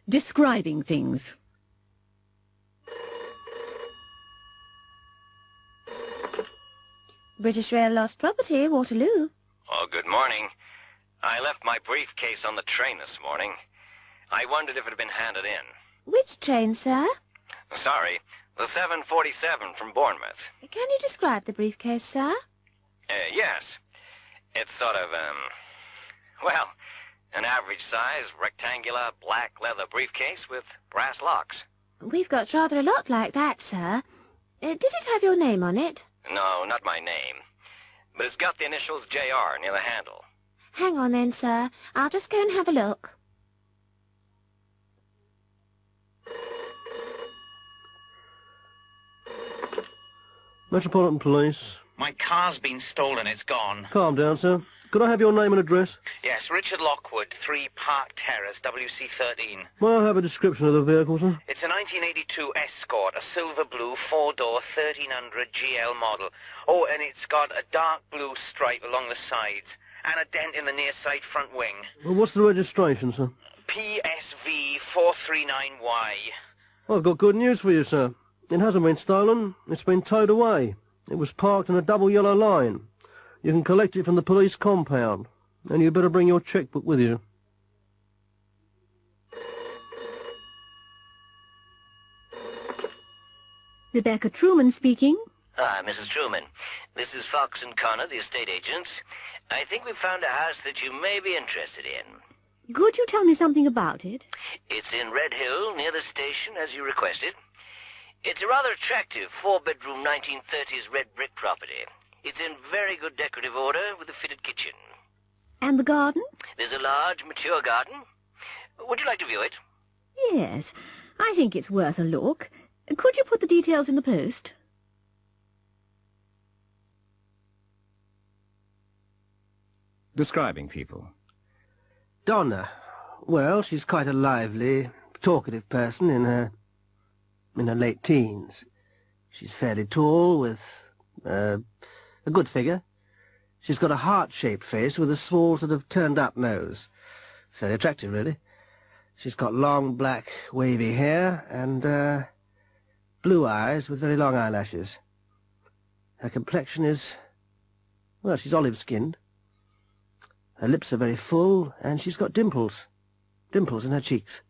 describing things. British Rail lost property, Waterloo. Oh, good morning. I left my briefcase on the train this morning. I wondered if it had been handed in. Which train, sir? Sorry, the 747 from Bournemouth. Can you describe the briefcase, sir? Yes. It's sort of, well, an average-size, rectangular, black leather briefcase with brass locks. We've got rather a lot like that, sir. Did it have your name on it? No, not my name. But it's got the initials JR near the handle. Hang on then, sir. I'll just go and have a look. Metropolitan Police. My car's been stolen. It's gone. Calm down, sir. Could I have your name and address? Yes, Richard Lockwood, 3 Park Terrace, WC13. May I have a description of the vehicle, sir? It's a 1982 Escort, a silver blue 4-door 1300 GL model. Oh, and it's got a dark blue stripe along the sides and a dent in the near side front wing. Well, what's the registration, sir? PSV 439Y. I've got good news for you, sir. It hasn't been stolen. It's been towed away. It was parked in a double yellow line. You can collect it from the police compound. And you'd better bring your chequebook with you. Rebecca Truman speaking. Ah, Mrs. Truman. This is Fox and Connor, the estate agents. I think we've found a house that you may be interested in. Could you tell me something about it? It's in Red Hill, near the station, as you requested. It's a rather attractive 4-bedroom 1930s red brick property. It's in very good decorative order with a fitted kitchen. And the garden? There's a large, mature garden. Would you like to view it? Yes, I think it's worth a look. Could you put the details in the post? Describing people. Donna. Well, she's quite a lively, talkative person in her late teens. She's fairly tall, with a good figure. She's got a heart-shaped face with a small sort of turned-up nose. It's very attractive, really. She's got long, black, wavy hair and blue eyes with very long eyelashes. Her complexion is, well, she's olive-skinned. Her lips are very full, and she's got dimples. Dimples in her cheeks.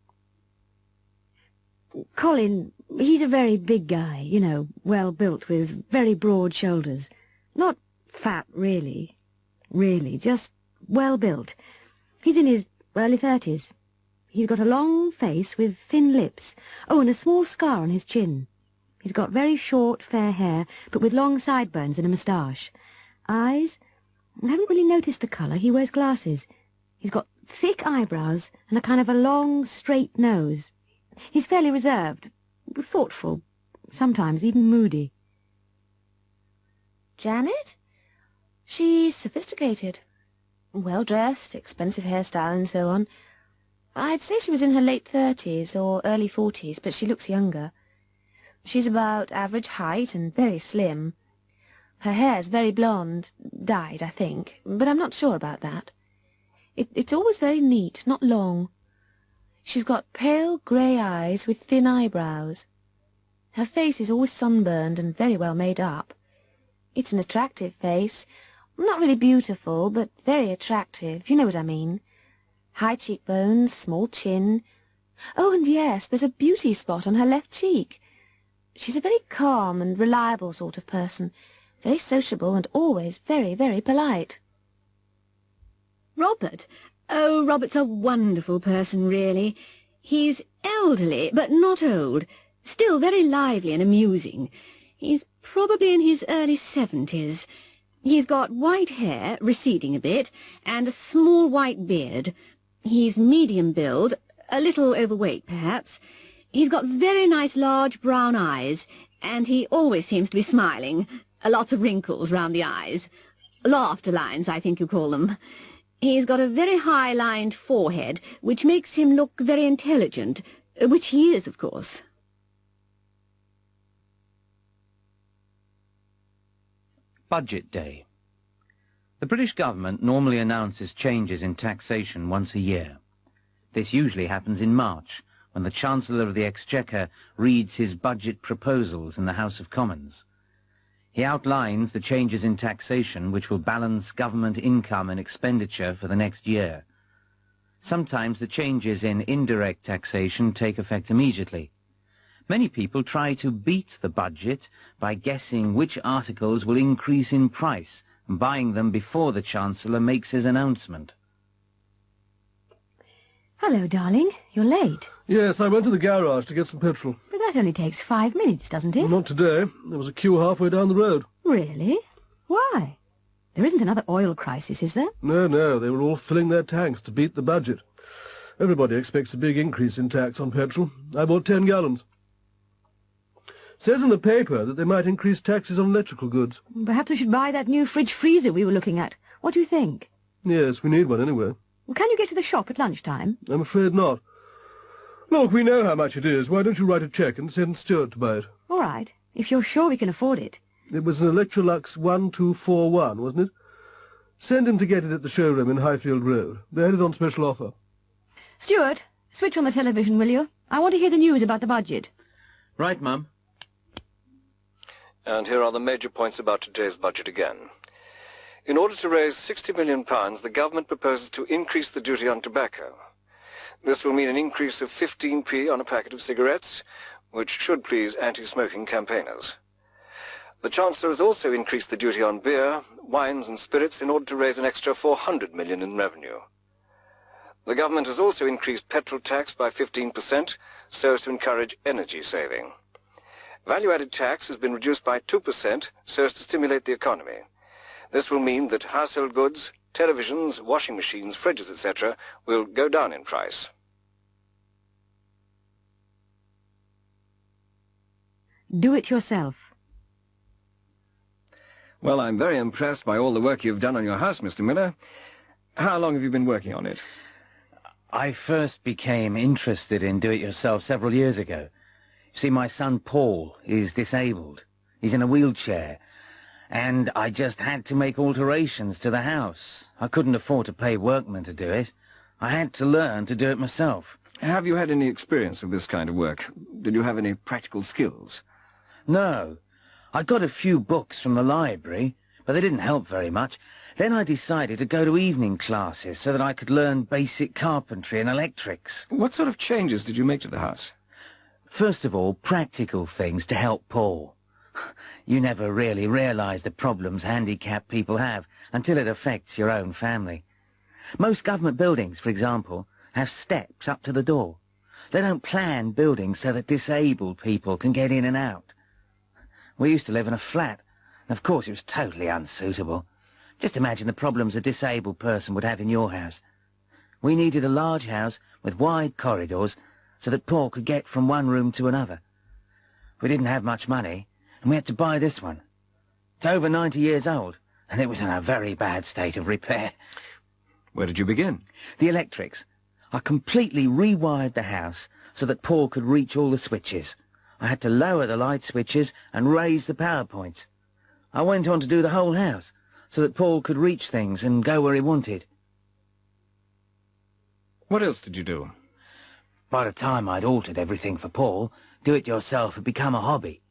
Colin, he's a very big guy, you know, well-built with very broad shoulders. Not fat, really. Really, just well-built. He's in his early 30s. He's got a long face with thin lips. Oh, and a small scar on his chin. He's got very short, fair hair, but with long sideburns and a moustache. Eyes? I haven't really noticed the colour. He wears glasses. He's got thick eyebrows and a kind of a long, straight nose. He's fairly reserved, thoughtful, sometimes even moody. Janet? She's sophisticated. Well-dressed, expensive hairstyle and so on. I'd say she was in her late 30s or early 40s, but she looks younger. She's about average height and very slim. Her hair's very blonde, dyed, I think, but I'm not sure about that. It's always very neat, not long. She's got pale grey eyes with thin eyebrows. Her face is always sunburned and very well made up. It's an attractive face, not really beautiful, but very attractive, you know what I mean. High cheekbones, small chin. Oh, and yes, there's a beauty spot on her left cheek. She's a very calm and reliable sort of person, very sociable and always very, very polite. Robert? Oh, Robert's a wonderful person, really. He's elderly, but not old. Still very lively and amusing. He's probably in his early 70s. He's got white hair, receding a bit, and a small white beard. He's medium build, a little overweight, perhaps. He's got very nice large brown eyes, and he always seems to be smiling. Lots of wrinkles round the eyes. Laughter lines, I think you call them. He's got a very high-lined forehead, which makes him look very intelligent, which he is, of course. Budget Day. The British government normally announces changes in taxation once a year. This usually happens in March, when the Chancellor of the Exchequer reads his budget proposals in the House of Commons. He outlines the changes in taxation which will balance government income and expenditure for the next year. Sometimes the changes in indirect taxation take effect immediately. Many people try to beat the budget by guessing which articles will increase in price and buying them before the Chancellor makes his announcement. Hello, darling. You're late. Yes, I went to the garage to get some petrol. But that only takes 5 minutes, doesn't it? Not today. There was a queue halfway down the road. Really? Why? There isn't another oil crisis, is there? No, they were all filling their tanks to beat the budget. Everybody expects a big increase in tax on petrol. I bought 10 gallons. Says in the paper that they might increase taxes on electrical goods. Perhaps we should buy that new fridge-freezer we were looking at. What do you think? Yes, we need one anyway. Can you get to the shop at lunchtime? I'm afraid not. Look, we know how much it is. Why don't you write a cheque and send Stuart to buy it? All right, if you're sure we can afford it. It was an Electrolux 1241, wasn't it? Send him to get it at the showroom in Highfield Road. They had it on special offer. Stuart, switch on the television, will you? I want to hear the news about the budget. Right, Mum. And here are the major points about today's budget again. In order to raise £60 million, the government proposes to increase the duty on tobacco. This will mean an increase of 15p on a packet of cigarettes, which should please anti-smoking campaigners. The Chancellor has also increased the duty on beer, wines and spirits in order to raise an extra £400 million in revenue. The government has also increased petrol tax by 15% so as to encourage energy saving. Value-added tax has been reduced by 2% so as to stimulate the economy. This will mean that household goods, televisions, washing machines, fridges, etc. will go down in price. Do it yourself. Well, I'm very impressed by all the work you've done on your house, Mr. Miller. How long have you been working on it? I first became interested in do-it-yourself several years ago. You see, my son Paul is disabled. He's in a wheelchair. And I just had to make alterations to the house. I couldn't afford to pay workmen to do it. I had to learn to do it myself. Have you had any experience of this kind of work? Did you have any practical skills? No. I got a few books from the library, but they didn't help very much. Then I decided to go to evening classes so that I could learn basic carpentry and electrics. What sort of changes did you make to the house? First of all, practical things to help Paul. You never really realise the problems handicapped people have until it affects your own family. Most government buildings, for example, have steps up to the door. They don't plan buildings so that disabled people can get in and out. We used to live in a flat, and of course it was totally unsuitable. Just imagine the problems a disabled person would have in your house. We needed a large house with wide corridors so that Paul could get from one room to another. We didn't have much money, and we had to buy this one. It's over 90 years old, and it was in a very bad state of repair. Where did you begin? The electrics. I completely rewired the house so that Paul could reach all the switches. I had to lower the light switches and raise the power points. I went on to do the whole house so that Paul could reach things and go where he wanted. What else did you do? By the time I'd altered everything for Paul, do-it-yourself had become a hobby.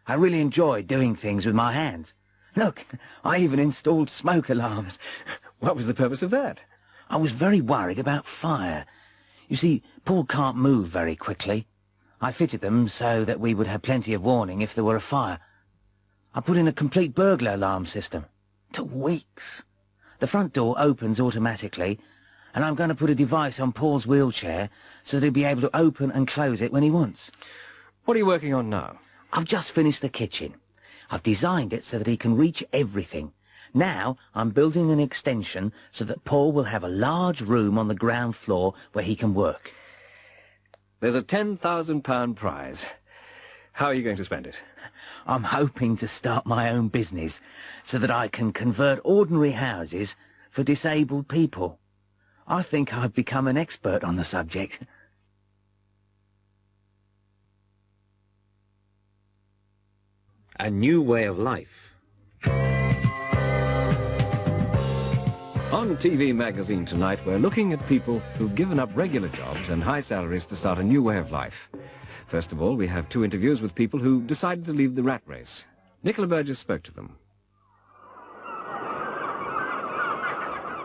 I really enjoyed doing things with my hands. Look, I even installed smoke alarms. What was the purpose of that? I was very worried about fire. You see, Paul can't move very quickly. I fitted them so that we would have plenty of warning if there were a fire. I put in a complete burglar alarm system. It took weeks. The front door opens automatically, and I'm going to put a device on Paul's wheelchair so that he'll be able to open and close it when he wants. What are you working on now? I've just finished the kitchen. I've designed it so that he can reach everything. Now I'm building an extension so that Paul will have a large room on the ground floor where he can work. There's a £10,000 prize. How are you going to spend it? I'm hoping to start my own business so that I can convert ordinary houses for disabled people. I think I've become an expert on the subject. A new way of life. On TV Magazine tonight, we're looking at people who've given up regular jobs and high salaries to start a new way of life. First of all, we have 2 interviews with people who decided to leave the rat race. Nicola Burgess spoke to them.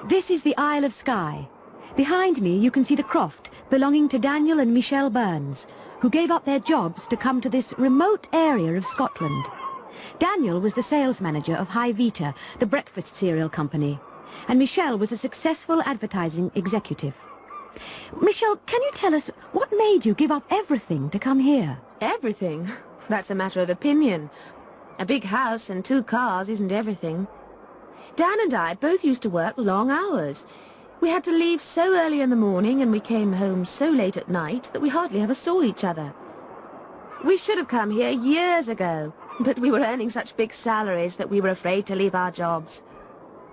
This is the Isle of Skye. Behind me you can see the croft belonging to Daniel and Michelle Burns, who gave up their jobs to come to this remote area of Scotland. Daniel was the sales manager of High Vita, the breakfast cereal company, and Michelle was a successful advertising executive. Michelle, can you tell us what made you give up everything to come here? Everything? That's a matter of opinion. A big house and 2 cars isn't everything. Dan and I both used to work long hours. We had to leave so early in the morning and we came home so late at night that we hardly ever saw each other. We should have come here years ago, but we were earning such big salaries that we were afraid to leave our jobs.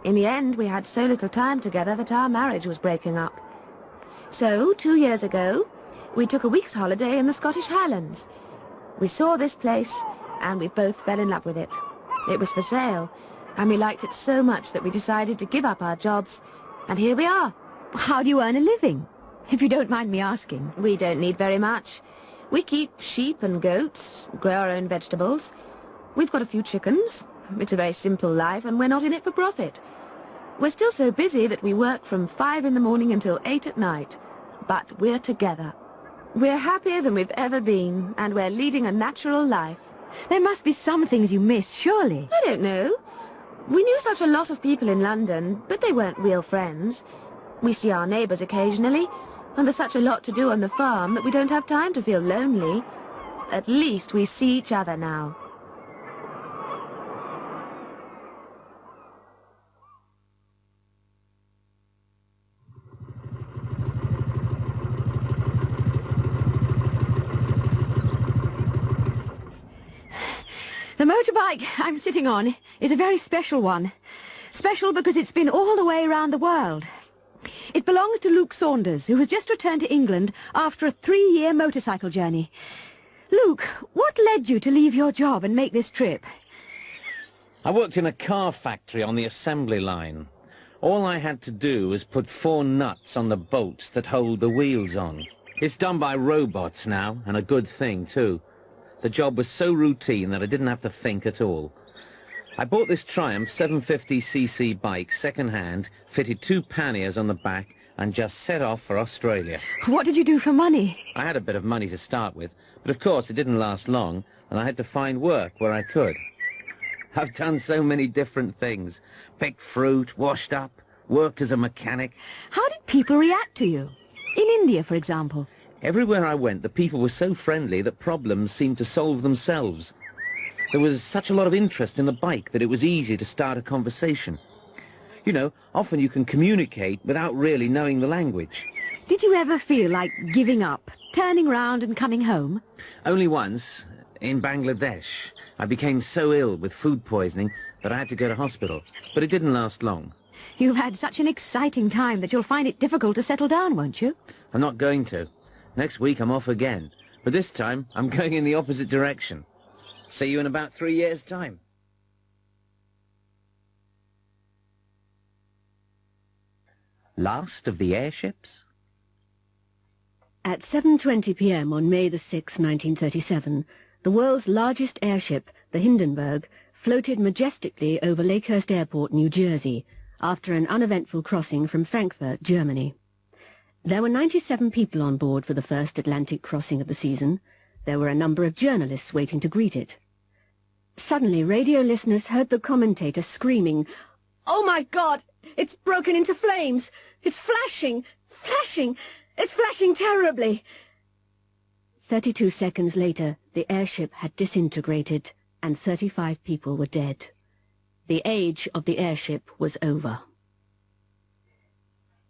In the end, we had so little time together that our marriage was breaking up. So, 2 years ago, we took a week's holiday in the Scottish Highlands. We saw this place, and we both fell in love with it. It was for sale, and we liked it so much that we decided to give up our jobs, and here we are. How do you earn a living, if you don't mind me asking? We don't need very much. We keep sheep and goats, grow our own vegetables. We've got a few chickens. It's a very simple life, and we're not in it for profit. We're still so busy that we work from 5 in the morning until 8 at night. But we're together. We're happier than we've ever been, and we're leading a natural life. There must be some things you miss, surely. I don't know. We knew such a lot of people in London, but they weren't real friends. We see our neighbours occasionally, and there's such a lot to do on the farm that we don't have time to feel lonely. At least we see each other now. The motorbike I'm sitting on is a very special one. Special because it's been all the way around the world. It belongs to Luke Saunders, who has just returned to England after a 3-year motorcycle journey. Luke, what led you to leave your job and make this trip? I worked in a car factory on the assembly line. All I had to do was put 4 nuts on the bolts that hold the wheels on. It's done by robots now, and a good thing too. The job was so routine that I didn't have to think at all. I bought this Triumph 750cc bike second-hand, fitted 2 panniers on the back, and just set off for Australia. What did you do for money? I had a bit of money to start with, but of course it didn't last long, and I had to find work where I could. I've done so many different things. Picked fruit, washed up, worked as a mechanic. How did people react to you? In India, for example. Everywhere I went, the people were so friendly that problems seemed to solve themselves. There was such a lot of interest in the bike that it was easy to start a conversation. You know, often you can communicate without really knowing the language. Did you ever feel like giving up, turning round and coming home? Only once, in Bangladesh. I became so ill with food poisoning that I had to go to hospital, but it didn't last long. You've had such an exciting time that you'll find it difficult to settle down, won't you? I'm not going to. Next week I'm off again, but this time I'm going in the opposite direction. See you in about 3 years' time. Last of the airships? At 7:20 p.m. on May the 6th, 1937, the world's largest airship, the Hindenburg, floated majestically over Lakehurst Airport, New Jersey, after an uneventful crossing from Frankfurt, Germany. There were 97 people on board for the first Atlantic crossing of the season. There were a number of journalists waiting to greet it. Suddenly, radio listeners heard the commentator screaming, "Oh my God! It's broken into flames! It's flashing! Flashing! It's flashing terribly!" 32 seconds later, the airship had disintegrated, and 35 people were dead. The age of the airship was over.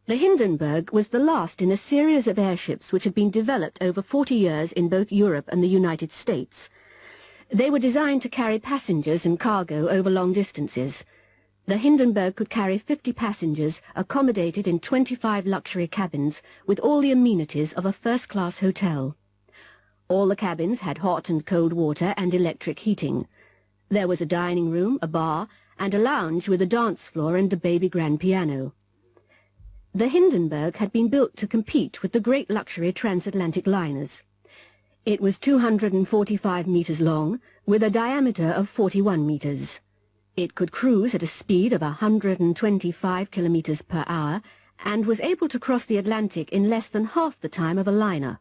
The Hindenburg was the last in a series of airships which had been developed over 40 years in both Europe and the United States. They were designed to carry passengers and cargo over long distances. The Hindenburg could carry 50 passengers, accommodated in 25 luxury cabins, with all the amenities of a first-class hotel. All the cabins had hot and cold water and electric heating. There was a dining room, a bar, and a lounge with a dance floor and a baby grand piano. The Hindenburg had been built to compete with the great luxury transatlantic liners. It was 245 meters long, with a diameter of 41 meters. It could cruise at a speed of 125 kilometers per hour and was able to cross the Atlantic in less than half the time of a liner.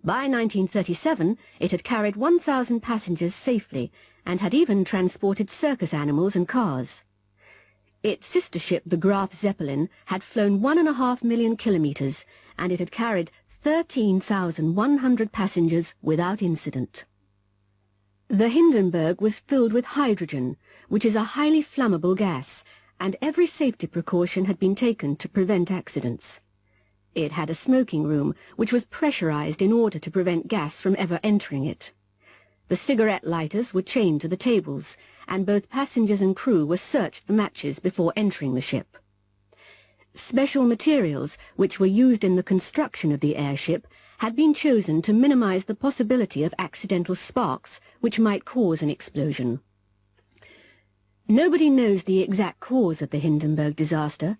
By 1937, it had carried 1,000 passengers safely and had even transported circus animals and cars. Its sister ship, the Graf Zeppelin, had flown 1.5 million kilometers, and it had carried 13,100 passengers without incident. The Hindenburg was filled with hydrogen, which is a highly flammable gas, and every safety precaution had been taken to prevent accidents. It had a smoking room, which was pressurized in order to prevent gas from ever entering it. The cigarette lighters were chained to the tables, and both passengers and crew were searched for matches before entering the ship. Special materials, which were used in the construction of the airship, had been chosen to minimize the possibility of accidental sparks, which might cause an explosion. Nobody knows the exact cause of the Hindenburg disaster.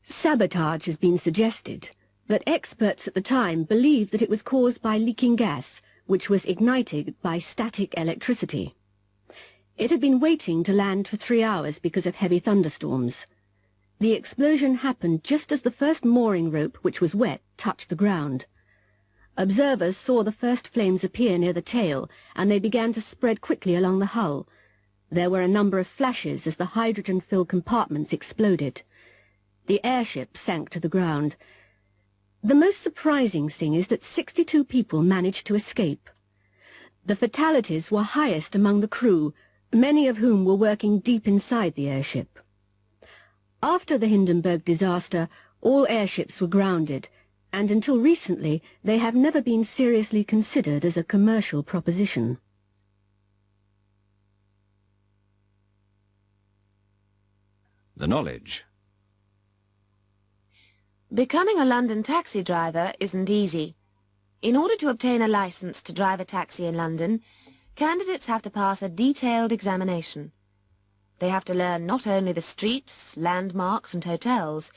Sabotage has been suggested, but experts at the time believed that it was caused by leaking gas, which was ignited by static electricity. It had been waiting to land for 3 hours because of heavy thunderstorms. The explosion happened just as the first mooring rope, which was wet, touched the ground. Observers saw the first flames appear near the tail, and they began to spread quickly along the hull. There were a number of flashes as the hydrogen-filled compartments exploded. The airship sank to the ground. The most surprising thing is that 62 people managed to escape. The fatalities were highest among the crew, many of whom were working deep inside the airship. After the Hindenburg disaster, all airships were grounded, and until recently they have never been seriously considered as a commercial proposition. The knowledge. Becoming a London taxi driver isn't easy. In order to obtain a license to drive a taxi in London, candidates have to pass a detailed examination. They have to learn not only the streets, landmarks and hotels,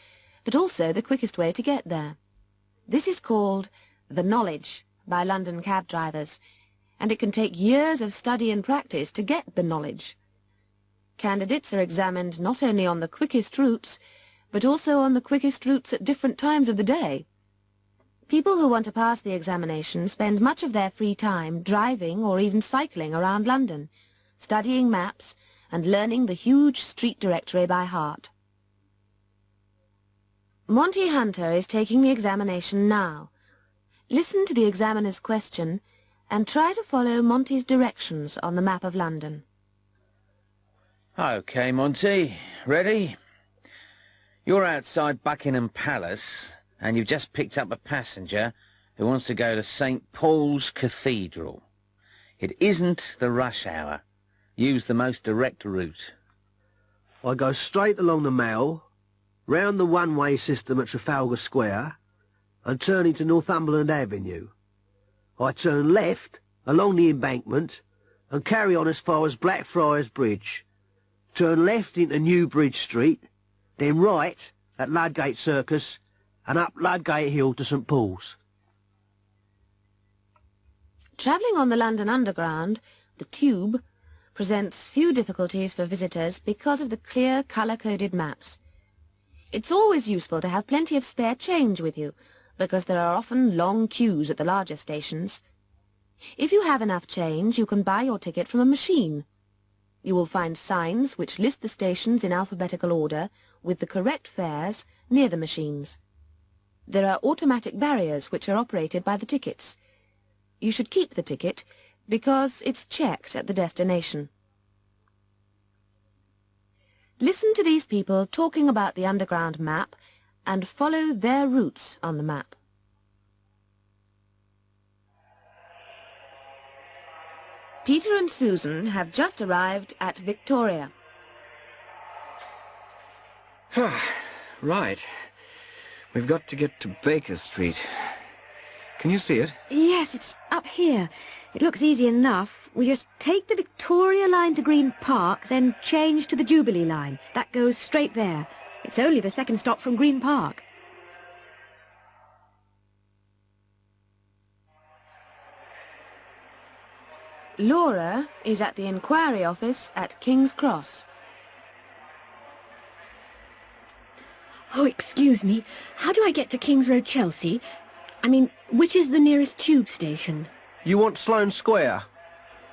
but also the quickest way to get there. This is called the knowledge by London cab drivers, and it can take years of study and practice to get the knowledge. Candidates are examined not only on the quickest routes, but also on the quickest routes at different times of the day. People who want to pass the examination spend much of their free time driving or even cycling around London, studying maps and learning the huge street directory by heart. Monty Hunter is taking the examination now. Listen to the examiner's question and try to follow Monty's directions on the map of London. Okay, Monty. Ready? You're outside Buckingham Palace, and you've just picked up a passenger who wants to go to St. Paul's Cathedral. It isn't the rush hour. Use the most direct route. I go straight along the Mall, round the one-way system at Trafalgar Square, and turn into Northumberland Avenue. I turn left along the embankment and carry on as far as Blackfriars Bridge. Turn left into New Bridge Street, then right at Ludgate Circus and up Ludgate Hill to St. Paul's. Travelling on the London Underground, the Tube, presents few difficulties for visitors because of the clear colour-coded maps. It's always useful to have plenty of spare change with you, because there are often long queues at the larger stations. If you have enough change, you can buy your ticket from a machine. You will find signs which list the stations in alphabetical order with the correct fares near the machines. There are automatic barriers which are operated by the tickets. You should keep the ticket because it's checked at the destination. Listen to these people talking about the underground map and follow their routes on the map. Peter and Susan have just arrived at Victoria. Right. We've got to get to Baker Street. Can you see it? Yes, it's up here. It looks easy enough. We just take the Victoria line to Green Park, then change to the Jubilee line. That goes straight there. It's only the second stop from Green Park. Laura is at the inquiry office at King's Cross. Oh, excuse me. How do I get to King's Road, Chelsea? I mean, which is the nearest tube station? You want Sloane Square?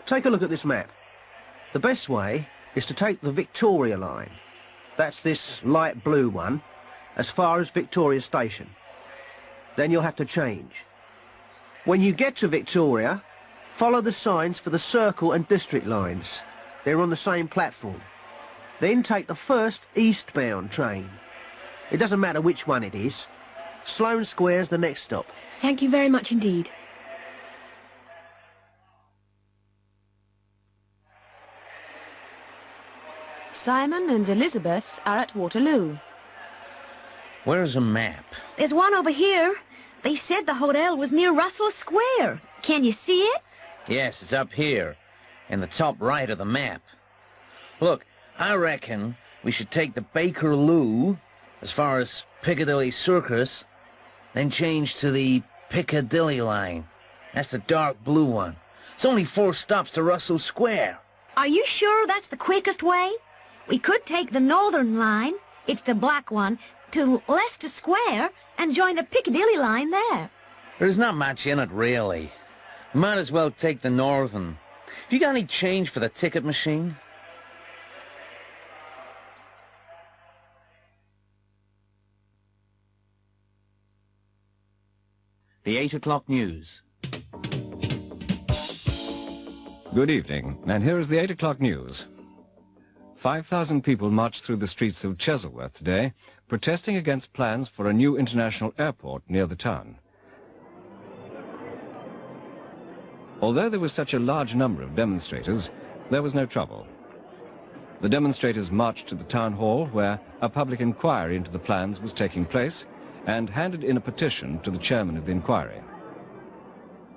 Take a look at this map. The best way is to take the Victoria line. That's this light blue one, as far as Victoria Station. Then you'll have to change. When you get to Victoria, follow the signs for the Circle and District lines. They're on the same platform. Then take the first eastbound train. It doesn't matter which one it is. Sloane Square's the next stop. Thank you very much indeed. Simon and Elizabeth are at Waterloo. Where's a map? There's one over here. They said the hotel was near Russell Square. Can you see it? Yes, it's up here, in the top right of the map. Look, I reckon we should take the Bakerloo as far as Piccadilly Circus, then change to the Piccadilly line. That's the dark blue one. It's only 4 stops to Russell Square. Are you sure that's the quickest way? We could take the Northern line, it's the black one, to Leicester Square and join the Piccadilly line there. There's not much in it, really. Might as well take the Northern. Have you got any change for the ticket machine? The 8 o'clock news. Good evening, and here is the 8 o'clock news. 5,000 people marched through the streets of Chesilworth today, protesting against plans for a new international airport near the town. Although there was such a large number of demonstrators, there was no trouble. The demonstrators marched to the town hall where a public inquiry into the plans was taking place and handed in a petition to the chairman of the inquiry.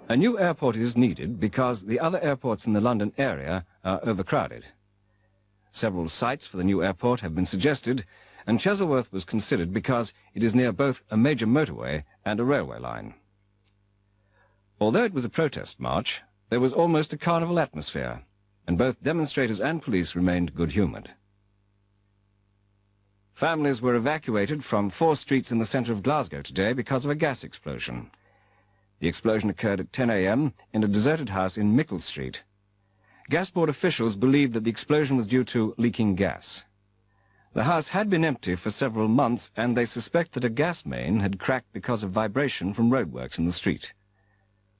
A new airport is needed because the other airports in the London area are overcrowded. Several sites for the new airport have been suggested, and Chesilworth was considered because it is near both a major motorway and a railway line. Although it was a protest march, there was almost a carnival atmosphere, and both demonstrators and police remained good-humoured. Families were evacuated from 4 streets in the centre of Glasgow today because of a gas explosion. The explosion occurred at 10 a.m. in a deserted house in Mickle Street. Gas board officials believed that the explosion was due to leaking gas. The house had been empty for several months, and they suspect that a gas main had cracked because of vibration from roadworks in the street.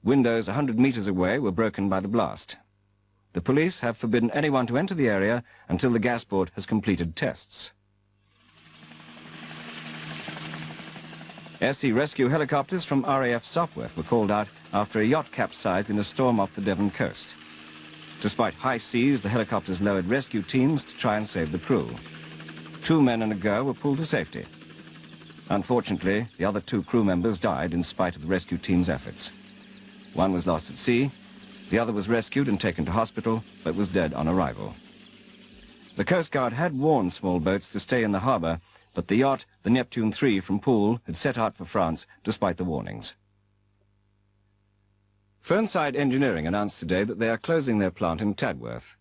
Windows 100 metres away were broken by the blast. The police have forbidden anyone to enter the area until the gas board has completed tests. SE rescue helicopters from RAF Sopwith were called out after a yacht capsized in a storm off the Devon coast. Despite high seas, the helicopters lowered rescue teams to try and save the crew. 2 men and a girl were pulled to safety. Unfortunately, the other 2 crew members died in spite of the rescue team's efforts. One was lost at sea, the other was rescued and taken to hospital, but was dead on arrival. The Coast Guard had warned small boats to stay in the harbour, but the yacht, the Neptune III from Poole, had set out for France despite the warnings. Fernside Engineering announced today that they are closing their plant in Tadworth.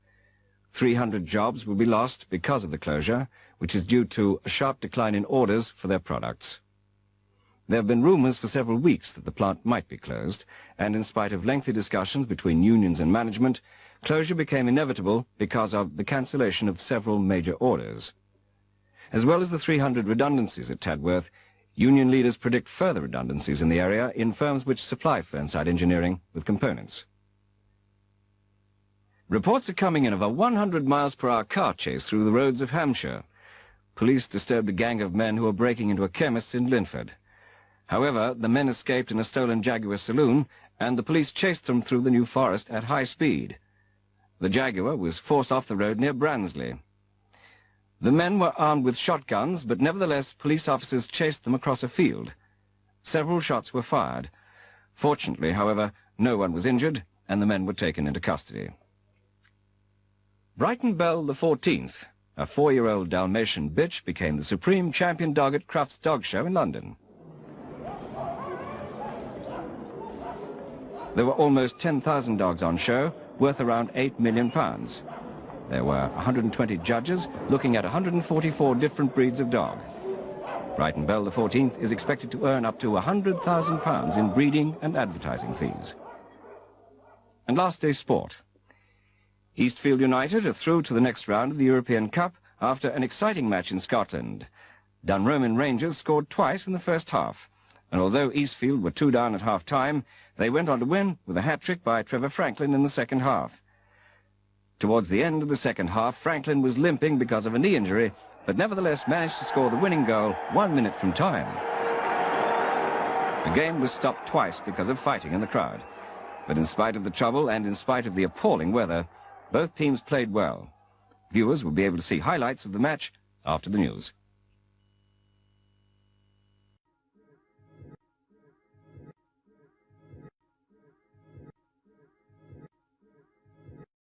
300 jobs will be lost because of the closure, which is due to a sharp decline in orders for their products. There have been rumours for several weeks that the plant might be closed, and in spite of lengthy discussions between unions and management, closure became inevitable because of the cancellation of several major orders. As well as the 300 redundancies at Tadworth, union leaders predict further redundancies in the area in firms which supply Fernside Engineering with components. Reports are coming in of a 100 miles per hour car chase through the roads of Hampshire. Police disturbed a gang of men who were breaking into a chemist's in Linford. However, the men escaped in a stolen Jaguar saloon, and the police chased them through the New Forest at high speed. The Jaguar was forced off the road near Bransley. The men were armed with shotguns, but nevertheless police officers chased them across a field. Several shots were fired. Fortunately, however, no one was injured, and the men were taken into custody. Brighton Bell the 14th, a 4-year-old Dalmatian bitch became the supreme champion dog at Crufts Dog Show in London. There were almost 10,000 dogs on show, worth around £8 million. There were 120 judges looking at 144 different breeds of dog. Brighton Bell XIV is expected to earn up to £100,000 in breeding and advertising fees. And last day's sport. Eastfield United are through to the next round of the European Cup after an exciting match in Scotland. Dunroman Rangers scored twice in the first half, and although Eastfield were 2 down at half-time, they went on to win with a hat-trick by Trevor Franklin in the second half. Towards the end of the second half, Franklin was limping because of a knee injury, but nevertheless managed to score the winning goal 1 minute from time. The game was stopped twice because of fighting in the crowd, but in spite of the trouble and in spite of the appalling weather, both teams played well. Viewers will be able to see highlights of the match after the news.